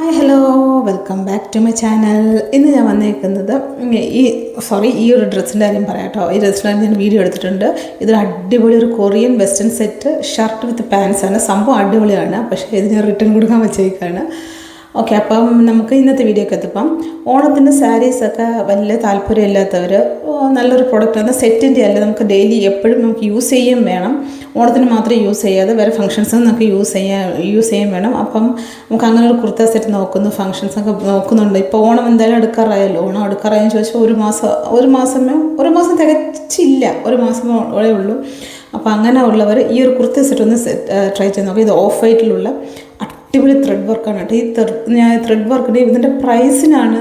Hi hello welcome back to my channel. ഇന്ന് ഞാൻ വന്നേക്കുന്നത് ഈ ഒരു ഡ്രസ്സിൻ്റെ കാര്യം പറയാം കേട്ടോ. ഈ ഡ്രസ്സിൻ്റെ ഞാൻ വീഡിയോ എടുത്തിട്ടുണ്ട്. ഇതൊരു അടിപൊളി ഒരു Korean western set shirt with പാൻസാണ്. സംഭവം അടിപൊളിയാണ്, പക്ഷേ ഇത് ഞാൻ റിട്ടേൺ കൊടുക്കാൻ വെച്ചേക്കാണ്. ഓക്കെ, അപ്പം നമുക്ക് ഇന്നത്തെ വീഡിയോക്ക് എത്തിപ്പം. ഓണത്തിൻ്റെ സാരീസൊക്കെ വലിയ താല്പര്യമില്ലാത്തവർ നല്ലൊരു പ്രൊഡക്റ്റാണ്. സെറ്റിൻ്റെ അല്ല, നമുക്ക് ഡെയിലി എപ്പോഴും നമുക്ക് യൂസ് ചെയ്യാൻ വേണം. ഓണത്തിന് മാത്രമേ യൂസ് ചെയ്യാതെ വേറെ ഫംഗ്ഷൻസിന് നമുക്ക് യൂസ് ചെയ്യാൻ വേണം. അപ്പം നമുക്ക് അങ്ങനെ ഒരു കുർത്ത സെറ്റ് നോക്കുന്നു, ഫംഗ്ഷൻസൊക്കെ നോക്കുന്നുണ്ട്. ഇപ്പോൾ ഓണം എന്തായാലും എടുക്കാറായല്ലോ. ഓണം എടുക്കാറായെന്ന് ചോദിച്ചാൽ ഒരു മാസം തികച്ചില്ല, ഒരു മാസമേ ഉള്ളൂ. അപ്പോൾ അങ്ങനെ ഉള്ളവർ ഈ ഒരു കുർത്ത സെറ്റ് ഒന്ന് ട്രൈ ചെയ്ത് നോക്കാം. ഇത് ഓഫ് വൈറ്റിലുള്ള അടിപൊളി ത്രെഡ് വർക്കാണ് കേട്ടോ. ഞാൻ ത്രെഡ് വർക്കിൻ്റെ ഇതിൻ്റെ പ്രൈസിനാണ്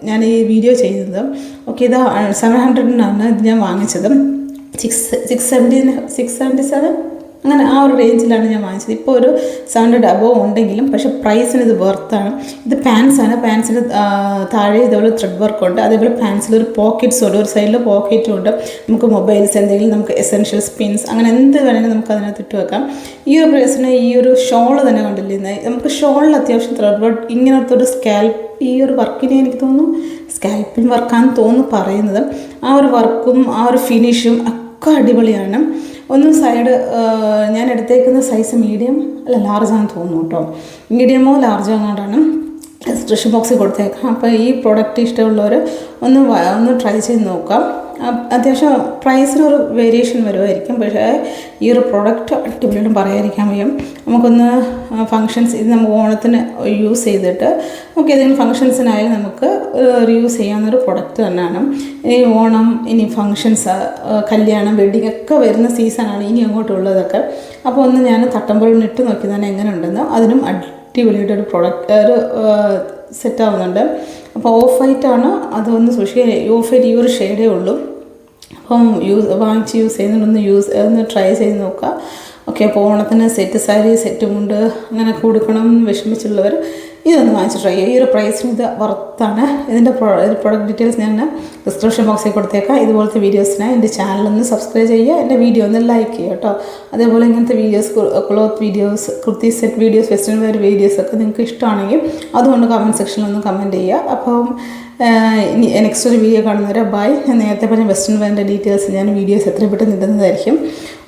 ഞാൻ ഈ വീഡിയോ ചെയ്യുന്നത്. ഓക്കെ, ഇത് 700-നാണ് ഇത് ഞാൻ വാങ്ങിച്ചത്. 677 അങ്ങനെ ആ ഒരു റേഞ്ചിലാണ് ഞാൻ വാങ്ങിച്ചത്. ഇപ്പോൾ ഒരു 700 അബോവ് ഉണ്ടെങ്കിലും, പക്ഷേ പ്രൈസിന് ഇത് വർത്താണ്. ഇത് പാൻസാണ്. പാൻസിന് താഴെ ഇതേപോലെ ത്രെഡ് വർക്കുണ്ട്. അതേപോലെ പാൻസിലൊരു പോക്കറ്റ്സും ഉണ്ട്, ഒരു സൈഡിൽ പോക്കറ്റും ഉണ്ട്. നമുക്ക് മൊബൈൽസ് എന്തെങ്കിലും, നമുക്ക് എസെൻഷ്യൽസ് പിൻസ് അങ്ങനെ എന്ത് വേണമെങ്കിലും നമുക്ക് അതിനകത്ത് ഇട്ട് വെക്കാം. ഈ ഒരു പ്രൈസിന് ഈ ഒരു ഷോള് തന്നെ കണ്ടില്ലേ, നമുക്ക് ഷോളിൽ അത്യാവശ്യം ത്രെഡ് വർക്ക് ഇങ്ങനത്തെ ഒരു സ്കാൽപ്പ്, ഈ ഒരു വർക്കിനെ എനിക്ക് തോന്നുന്നു സ്കാൽപ്പിൻ വർക്കാണെന്ന് തോന്നുന്നു പറയുന്നത്. ആ ഒരു വർക്കും ആ ഒരു ഫിനിഷും ഒക്കെ അടിപൊളിയാണ്. ഒന്ന് സൈഡ് ഞാൻ എടുത്തേക്കുന്ന സൈസ് മീഡിയം അല്ല ലാർജാണെന്ന് തോന്നുന്നു കേട്ടോ. മീഡിയമോ ലാർജോ അങ്ങോട്ടാണ് ഡിസ്ക്രിപ്ഷൻ ബോക്സിൽ കൊടുത്തേക്കാം. അപ്പോൾ ഈ പ്രോഡക്റ്റ് ഇഷ്ടമുള്ളവർ ഒന്ന് ട്രൈ ചെയ്ത് നോക്കാം. അത്യാവശ്യം പ്രൈസിനൊരു വേരിയേഷൻ വരുമായിരിക്കും, പക്ഷേ ഈ ഒരു പ്രോഡക്റ്റ് അടിപൊളിയായിട്ടും പറയാതിരിക്കാൻ വയ്യ. നമുക്കൊന്ന് ഫങ്ഷൻസ് ഇത് നമുക്ക് ഓണത്തിന് യൂസ് ചെയ്തിട്ട് നമുക്ക് ഏതെങ്കിലും ഫങ്ഷൻസിനായാലും നമുക്ക് യൂസ് ചെയ്യാവുന്നൊരു പ്രൊഡക്റ്റ് തന്നെയാണ്. ഇനി ഓണം, ഇനി ഫങ്ഷൻസ്, കല്യാണം, വെഡ്ഡിങ് ഒക്കെ വരുന്ന സീസണാണ് ഇനി അങ്ങോട്ടുള്ളതൊക്കെ. അപ്പോൾ ഒന്ന് ഞാൻ തട്ടമ്പഴം ഇട്ട് നോക്കി തന്നെ എങ്ങനെ ഉണ്ടെന്ന്. അതിനും അടിപൊളിയായിട്ടൊരു ഒരു സെറ്റ് ആവുന്നുണ്ട്. അപ്പോൾ ഓഫ് വൈറ്റാണ്, അതൊന്ന് സൂക്ഷിക്കുക. ഓഫ് വൈറ്റ് ഈ ഒരു ഷെയ്ഡേ ഉള്ളൂ. അപ്പം വാങ്ങിച്ച് യൂസ് ചെയ്യുന്നുണ്ടൊന്ന് ട്രൈ ചെയ്ത് നോക്കുക. ഓക്കെ, അപ്പോൾ ഓണത്തിന് സെറ്റ് സാരി, സെറ്റ് മുണ്ട് അങ്ങനെ കൊടുക്കണം എന്ന് വിഷമിച്ചുള്ളവർ ഇതൊന്ന് വാങ്ങിച്ച് ട്രൈ ചെയ്യുക. ഈ ഒരു പ്രൈസിന് ഇത് വർത്താണ്. ഇതിൻ്റെ പ്രൊഡക്റ്റ് ഡീറ്റെയിൽസ് ഞാൻ ഡിസ്ക്രിപ്ഷൻ ബോക്സിൽ കൊടുത്തേക്കാം. ഇതുപോലത്തെ വീഡിയോസിനായി എൻ്റെ ചാനലൊന്ന് സബ്സ്ക്രൈബ് ചെയ്യുക, എൻ്റെ വീഡിയോ ഒന്ന് ലൈക്ക് ചെയ്യുക കേട്ടോ. അതേപോലെ ഇങ്ങനത്തെ videos, cloth videos, kurti set videos, western wear വീഡിയോസൊക്കെ നിങ്ങൾക്ക് ഇഷ്ടമാണെങ്കിൽ അതുകൊണ്ട് കമൻറ്റ് സെക്ഷനിലൊന്ന് കമൻറ്റ് ചെയ്യുക. അപ്പം ഇനി നെക്സ്റ്റ് ഒരു വീഡിയോ കാണുന്നവരെ ബൈ. ഞാൻ നേരത്തെ പറഞ്ഞ വെസ്റ്റേൺ വെയറിൻ്റെ ഡീറ്റെയിൽസ് ഞാൻ വീഡിയോസ് എത്രയും പെട്ടെന്ന് ഇടുന്നതായിരിക്കും.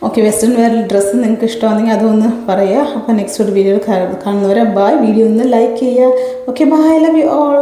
ഓക്കെ, വെസ്റ്റേൺ വെയർ ഡ്രസ്സ് നിങ്ങൾക്ക് ഇഷ്ടമാണെങ്കിൽ അതൊന്ന് പറയുക. അപ്പോൾ നെക്സ്റ്റ് ഒരു വീഡിയോ കാണുന്നവരെ ബൈ. വീഡിയോ ഒന്ന് ലൈക്ക് ചെയ്യുക. Okay, bye. Love you all.